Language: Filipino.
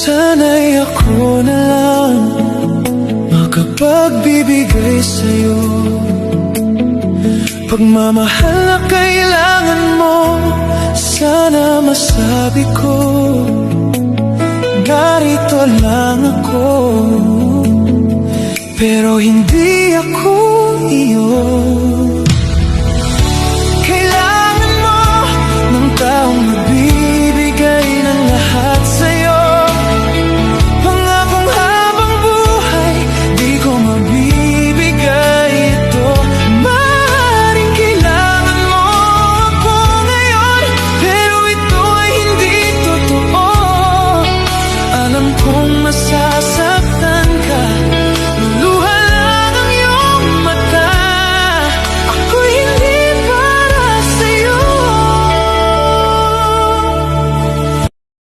Sana'y ako na lang makapagbibigay sa'yo. Pagmamahal na kailangan mo, sana masabi ko, narito lang ako. Pero hindi ako iyo.